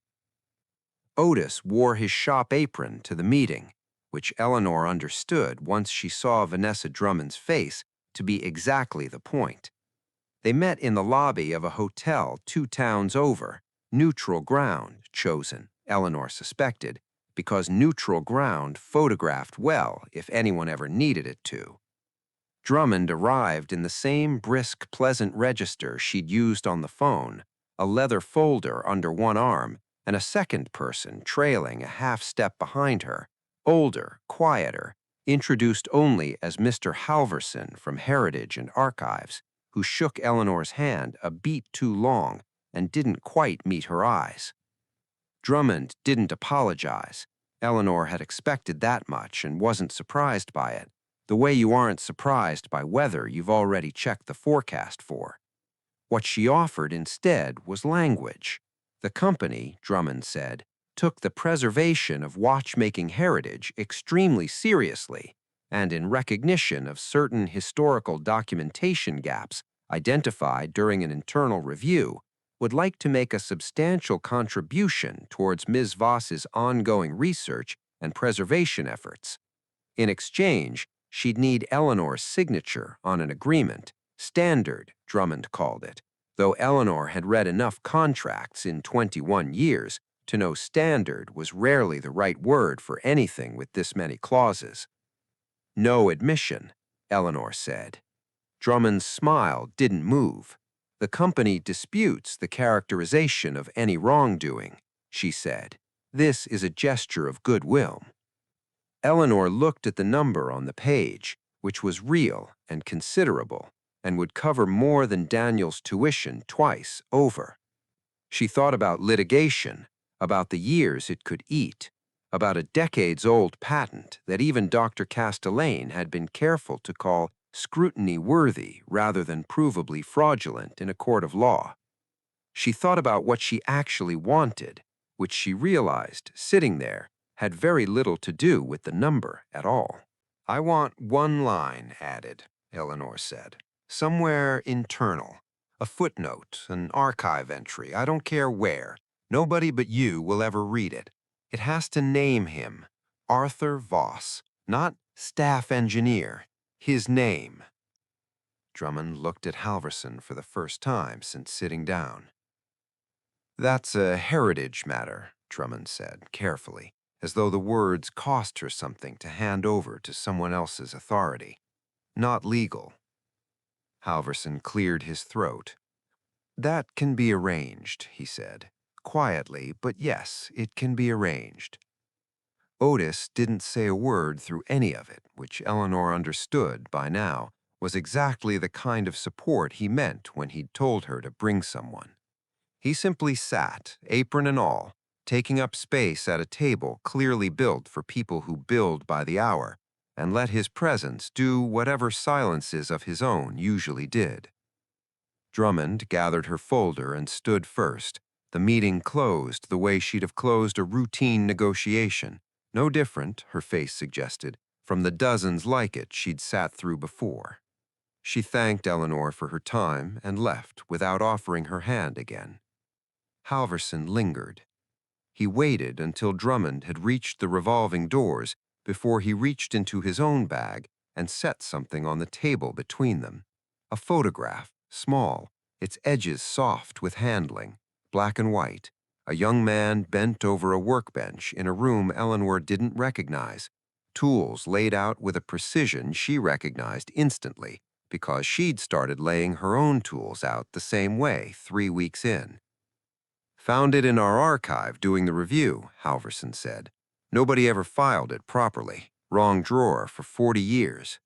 Otis wore his shop apron to the meeting, which Eleanor understood once she saw Vanessa Drummond's face to be exactly the point. They met in the lobby of a hotel 2 towns over, neutral ground chosen, Eleanor suspected, because neutral ground photographed well if anyone ever needed it to. Drummond arrived in the same brisk, pleasant register she'd used on the phone, a leather folder under one arm, and a second person trailing a half-step behind her, older, quieter, introduced only as Mr. Halverson from Heritage and Archives, who shook Eleanor's hand a beat too long and didn't quite meet her eyes. Drummond didn't apologize. Eleanor had expected that much and wasn't surprised by it, the way you aren't surprised by weather you've already checked the forecast for. What she offered instead was language. The company, Drummond said, took the preservation of watchmaking heritage extremely seriously, and in recognition of certain historical documentation gaps identified during an internal review, would like to make a substantial contribution towards Ms. Voss's ongoing research and preservation efforts. In exchange, she'd need Eleanor's signature on an agreement, standard, Drummond called it, though Eleanor had read enough contracts in 21 years to know standard was rarely the right word for anything with this many clauses. "No admission," Eleanor said. Drummond's smile didn't move. "The company disputes the characterization of any wrongdoing," she said. "This is a gesture of goodwill." Eleanor looked at the number on the page, which was real and considerable, and would cover more than Daniel's tuition twice over. She thought about litigation, about the years it could eat, about a decades-old patent that even Dr. Castellane had been careful to call scrutiny-worthy rather than provably fraudulent in a court of law. She thought about what she actually wanted, which she realized, sitting there, had very little to do with the number at all. "I want one line added," Eleanor said. "Somewhere internal. A footnote, an archive entry, I don't care where. Nobody but you will ever read it. It has to name him, Arthur Voss, not staff engineer. His name." Drummond looked at Halverson for the first time since sitting down. "That's a heritage matter," Drummond said, carefully, as though the words cost her something to hand over to someone else's authority. "Not legal." Halverson cleared his throat. "That can be arranged," he said, quietly, "but yes, it can be arranged." Otis didn't say a word through any of it, which Eleanor understood by now was exactly the kind of support he meant when he'd told her to bring someone. He simply sat, apron and all, taking up space at a table clearly built for people who build by the hour, and let his presence do whatever silences of his own usually did. Drummond gathered her folder and stood first. The meeting closed the way she'd have closed a routine negotiation. No different, her face suggested, from the dozens like it she'd sat through before. She thanked Eleanor for her time and left without offering her hand again. Halverson lingered. He waited until Drummond had reached the revolving doors before he reached into his own bag and set something on the table between them. A photograph, small, its edges soft with handling, black and white. A young man bent over a workbench in a room Eleanor didn't recognize. Tools laid out with a precision she recognized instantly because she'd started laying her own tools out the same way 3 weeks in. "Found it in our archive doing the review," Halverson said. "Nobody ever filed it properly. Wrong drawer for 40 years.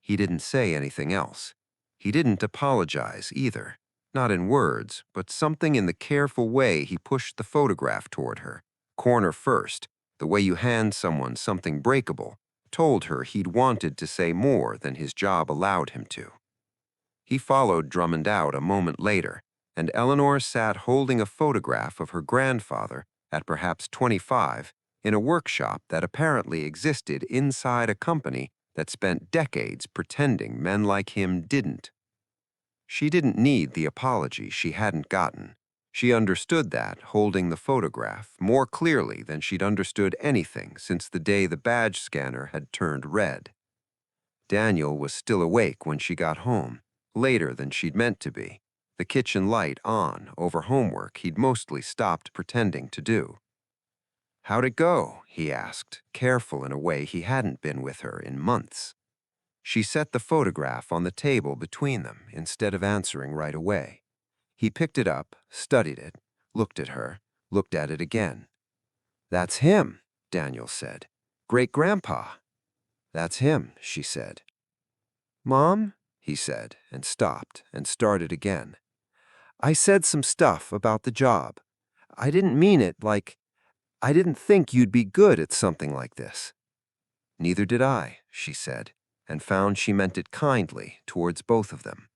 He didn't say anything else. He didn't apologize either. Not in words, but something in the careful way he pushed the photograph toward her, corner first, the way you hand someone something breakable, told her he'd wanted to say more than his job allowed him to. He followed Drummond out a moment later, and Eleanor sat holding a photograph of her grandfather, at perhaps 25, in a workshop that apparently existed inside a company that spent decades pretending men like him didn't. She didn't need the apology she hadn't gotten. She understood that, holding the photograph, more clearly than she'd understood anything since the day the badge scanner had turned red. Daniel was still awake when she got home, later than she'd meant to be, the kitchen light on over homework he'd mostly stopped pretending to do. "How'd it go?" he asked, careful in a way he hadn't been with her in months. She set the photograph on the table between them instead of answering right away. He picked it up, studied it, looked at her, looked at it again. "That's him," Daniel said. "Great-grandpa." "That's him," she said. "Mom?" he said, and stopped and started again. "I said some stuff about the job. I didn't mean it like, I didn't think you'd be good at something like this." "Neither did I," she said, and found she meant it kindly towards both of them.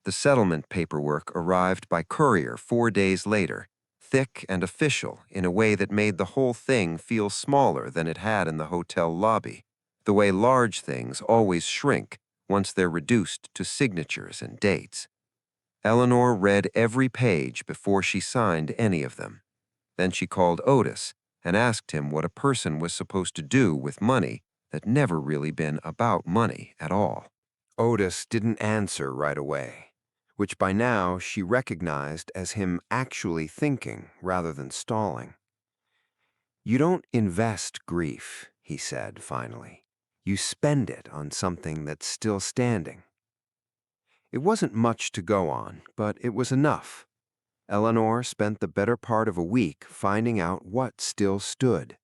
The settlement paperwork arrived by courier 4 days later, thick and official in a way that made the whole thing feel smaller than it had in the hotel lobby, the way large things always shrink once they're reduced to signatures and dates. Eleanor read every page before she signed any of them. Then she called Otis and asked him what a person was supposed to do with money that never really been about money at all. Otis didn't answer right away, which by now she recognized as him actually thinking rather than stalling. "You don't invest grief," he said finally. "You spend it on something that's still standing." It wasn't much to go on, but it was enough. Eleanor spent the better part of a week finding out what still stood.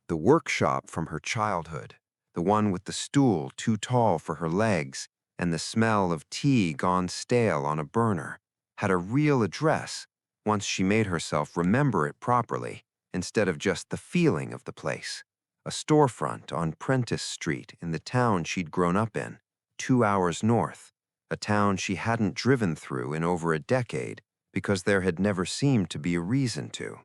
The workshop from her childhood, the one with the stool too tall for her legs and the smell of tea gone stale on a burner, had a real address once she made herself remember it properly instead of just the feeling of the place. A storefront on Prentice Street in the town she'd grown up in, 2 hours north, a town she hadn't driven through in over a decade because there had never seemed to be a reason to.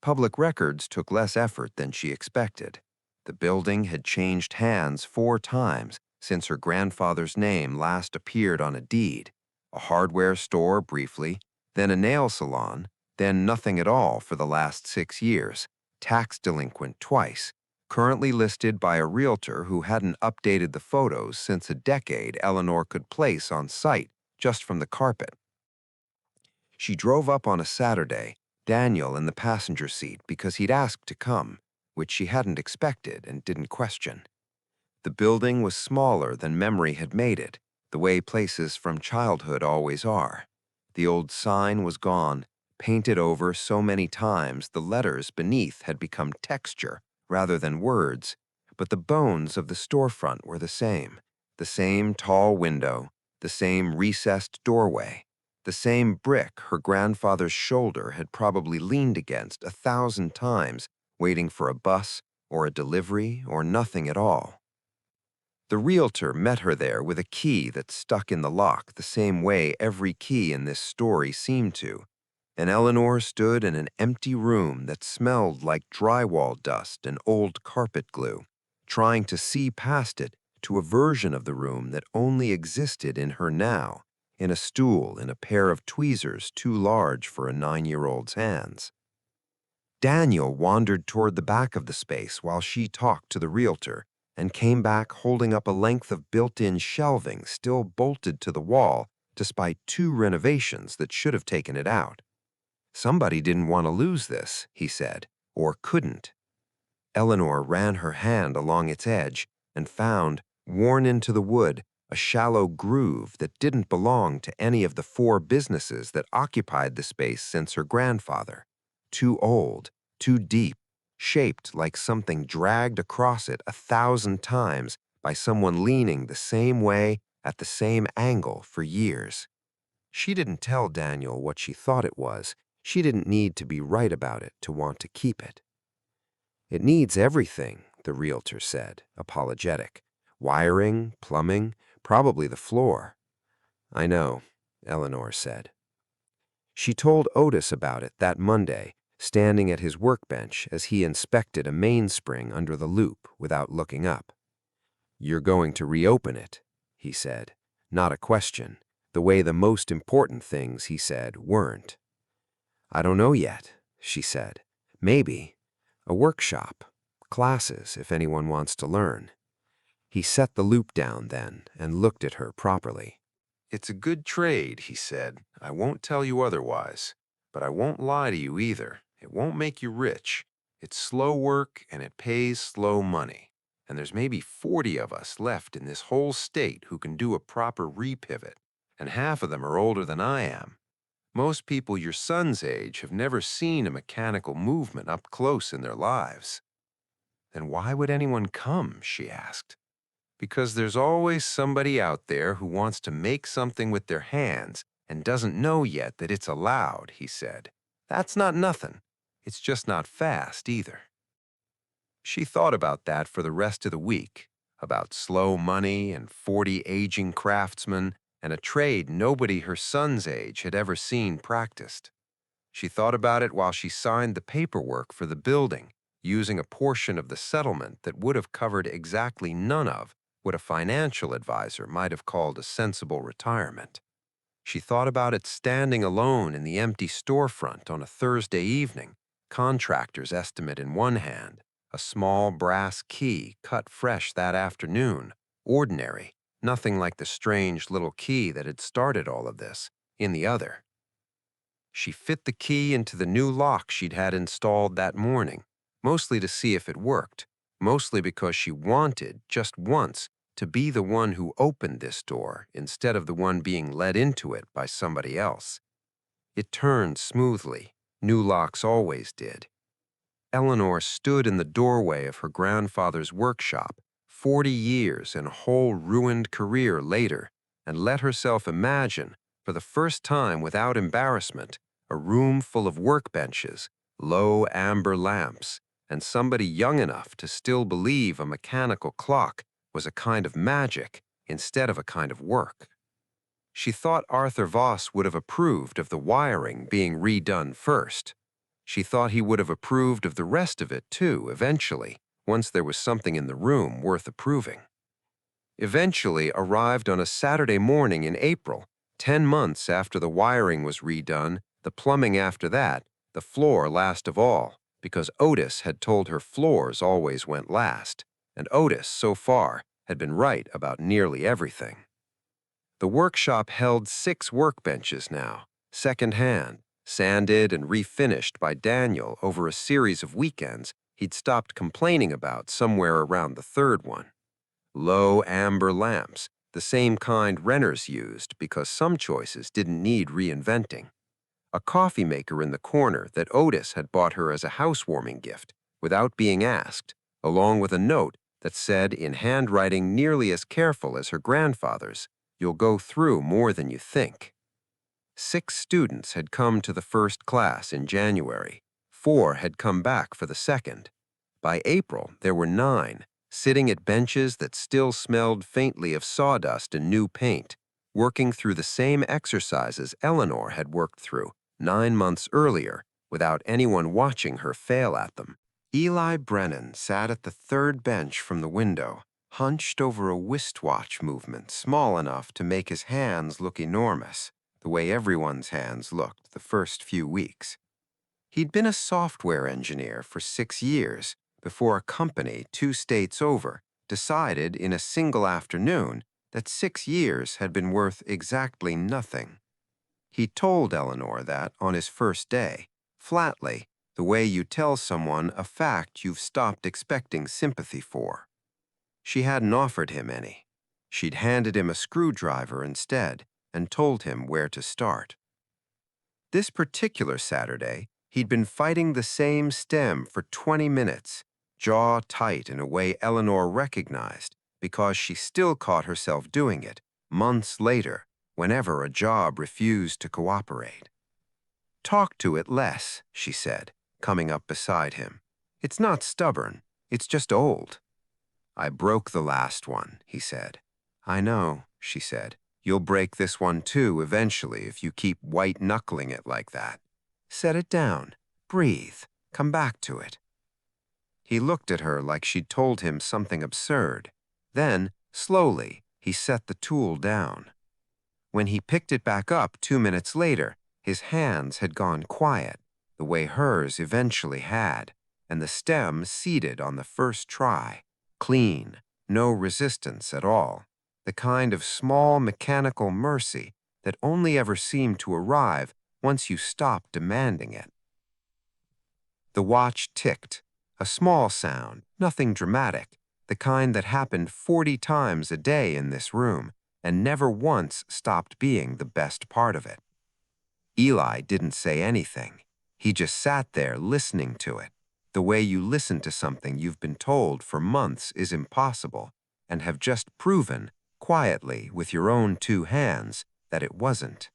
Public records took less effort than she expected. The building had changed hands 4 times since her grandfather's name last appeared on a deed. A hardware store briefly, then a nail salon, then nothing at all for the last 6 years, tax delinquent twice, currently listed by a realtor who hadn't updated the photos since a decade Eleanor could place on site just from the carpet. She drove up on a Saturday, Daniel in the passenger seat because he'd asked to come, which she hadn't expected and didn't question. The building was smaller than memory had made it, the way places from childhood always are. The old sign was gone, painted over so many times the letters beneath had become texture rather than words, but the bones of the storefront were the same. The same tall window, the same recessed doorway, the same brick her grandfather's shoulder had probably leaned against 1,000 times, waiting for a bus or a delivery or nothing at all. The realtor met her there with a key that stuck in the lock the same way every key in this story seemed to, and Eleanor stood in an empty room that smelled like drywall dust and old carpet glue, trying to see past it to a version of the room that only existed in her now, in a stool in a pair of tweezers too large for a 9-year-old's hands. Daniel wandered toward the back of the space while she talked to the realtor and came back holding up a length of built-in shelving still bolted to the wall despite 2 renovations that should have taken it out. Somebody didn't want to lose this, he said, or couldn't. Eleanor ran her hand along its edge and found, worn into the wood, a shallow groove that didn't belong to any of the 4 businesses that occupied the space since her grandfather. Too old, too deep, shaped like something dragged across it 1,000 times by someone leaning the same way at the same angle for years. She didn't tell Daniel what she thought it was. She didn't need to be right about it to want to keep it. It needs everything, the realtor said, apologetic. Wiring, plumbing, probably the floor. I know, Eleanor said. She told Otis about it that Monday, standing at his workbench as he inspected a mainspring under the loop without looking up. You're going to reopen it, he said. Not a question, the way the most important things, he said, weren't. I don't know yet, she said. Maybe. A workshop. Classes, if anyone wants to learn. He set the loop down then and looked at her properly. It's a good trade, he said. I won't tell you otherwise. But I won't lie to you either. It won't make you rich. It's slow work and it pays slow money. And there's maybe 40 of us left in this whole state who can do a proper repivot. And half of them are older than I am. Most people your son's age have never seen a mechanical movement up close in their lives. Then why would anyone come, she asked. Because there's always somebody out there who wants to make something with their hands and doesn't know yet that it's allowed, he said. That's not nothing. It's just not fast either. She thought about that for the rest of the week, about slow money and 40 aging craftsmen and a trade nobody her son's age had ever seen practiced. She thought about it while she signed the paperwork for the building, using a portion of the settlement that would have covered exactly none of what a financial advisor might have called a sensible retirement. She thought about it standing alone in the empty storefront on a Thursday evening, contractor's estimate in one hand, a small brass key cut fresh that afternoon, ordinary, nothing like the strange little key that had started all of this, in the other. She fit the key into the new lock she'd had installed that morning, mostly to see if it worked, mostly because she wanted, just once, to be the one who opened this door instead of the one being led into it by somebody else. It turned smoothly. New locks always did. Eleanor stood in the doorway of her grandfather's workshop, 40 years and a whole ruined career later, and let herself imagine, for the first time without embarrassment, a room full of workbenches, low amber lamps, and somebody young enough to still believe a mechanical clock was a kind of magic instead of a kind of work. She thought Arthur Voss would have approved of the wiring being redone first. She thought he would have approved of the rest of it too, eventually, once there was something in the room worth approving. Eventually arrived on a Saturday morning in April, 10 months after the wiring was redone, the plumbing after that, the floor last of all, because Otis had told her floors always went last, and Otis, so far, had been right about nearly everything. The workshop held 6 workbenches now, second-hand, sanded and refinished by Daniel over a series of weekends he'd stopped complaining about somewhere around the 3rd one. Low amber lamps, the same kind renters used because some choices didn't need reinventing. A coffee maker in the corner that Otis had bought her as a housewarming gift, without being asked, along with a note that said in handwriting nearly as careful as her grandfather's, "You'll go through more than you think." 6 students had come to the first class in January. 4 had come back for the second. By April, there were 9, sitting at benches that still smelled faintly of sawdust and new paint, working through the same exercises Eleanor had worked through 9 months earlier without anyone watching her fail at them. Eli Brennan sat at the third bench from the window, hunched over a wristwatch movement small enough to make his hands look enormous, the way everyone's hands looked the first few weeks. He'd been a software engineer for 6 years before a company 2 states over decided in a single afternoon that 6 years had been worth exactly nothing. He told Eleanor that on his first day, flatly, the way you tell someone a fact you've stopped expecting sympathy for. She hadn't offered him any. She'd handed him a screwdriver instead and told him where to start. This particular Saturday, he'd been fighting the same stem for 20 minutes, jaw tight in a way Eleanor recognized because she still caught herself doing it months later whenever a job refused to cooperate. "Talk to it less," she said, coming up beside him. "It's not stubborn, it's just old." "I broke the last one," he said. "I know," she said. "You'll break this one too eventually if you keep white-knuckling it like that. Set it down. Breathe. Come back to it." He looked at her like she'd told him something absurd. Then, slowly, he set the tool down. When he picked it back up 2 minutes later, his hands had gone quiet, the way hers eventually had, and the stem seated on the first try, clean, no resistance at all, the kind of small mechanical mercy that only ever seemed to arrive once you stopped demanding it. The watch ticked, a small sound, nothing dramatic, the kind that happened 40 times a day in this room and never once stopped being the best part of it. Eli didn't say anything. He just sat there listening to it, the way you listen to something you've been told for months is impossible and have just proven, quietly with your own 2 hands, that it wasn't.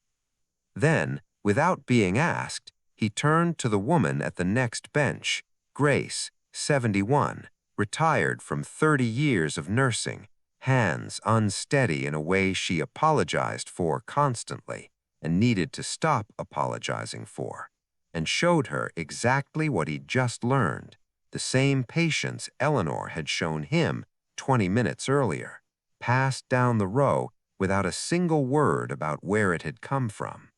Then, without being asked, he turned to the woman at the next bench, Grace, 71, retired from 30 years of nursing, hands unsteady in a way she apologized for constantly and needed to stop apologizing for, and showed her exactly what he'd just learned, the same patience Eleanor had shown him 20 minutes earlier, passed down the row without a single word about where it had come from.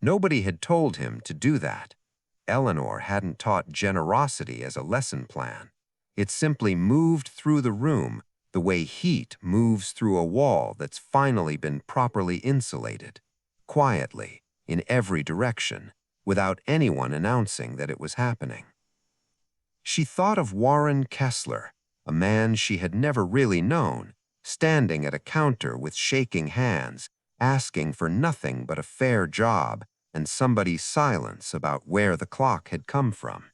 Nobody had told him to do that. Eleanor hadn't taught generosity as a lesson plan. It simply moved through the room the way heat moves through a wall that's finally been properly insulated, quietly, in every direction, without anyone announcing that it was happening. She thought of Warren Kessler, a man she had never really known, standing at a counter with shaking hands, asking for nothing but a fair job and somebody's silence about where the clock had come from.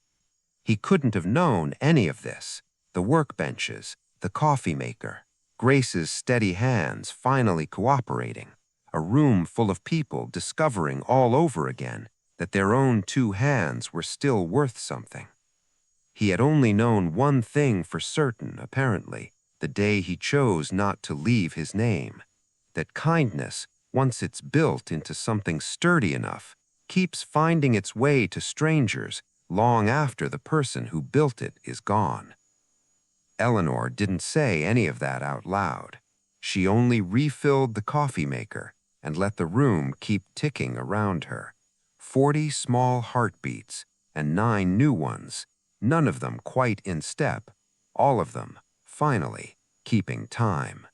He couldn't have known any of this, the workbenches, the coffee maker, Grace's steady hands finally cooperating, a room full of people discovering all over again that their own 2 hands were still worth something. He had only known one thing for certain, apparently, the day he chose not to leave his name, that kindness, once it's built into something sturdy enough, keeps finding its way to strangers long after the person who built it is gone. Eleanor didn't say any of that out loud. She only refilled the coffee maker and let the room keep ticking around her. 40 small heartbeats and 9 new ones, none of them quite in step, all of them, finally, keeping time.